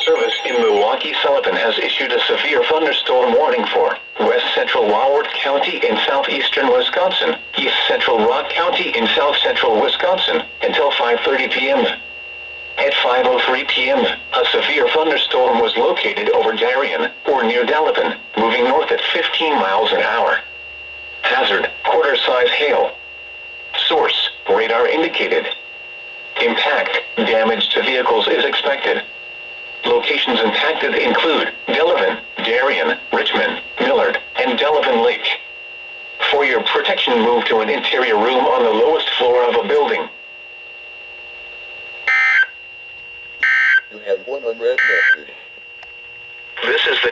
Service in Milwaukee Sullivan has issued a severe thunderstorm warning for west central Wallward County in southeastern Wisconsin, east central Rock County in south central Wisconsin, until 5:30 p.m. At 5:03 p.m., a severe thunderstorm was located over Darien, or near Delavan, moving north at 15 miles an hour. Hazard, quarter-size hail. Source, radar indicated. Impact, damage to vehicles is expected. Locations impacted include Delavan, Darien, Richmond, Millard, and Delavan Lake. For your protection, move to an interior room on the lowest floor of a building. You have one unread message.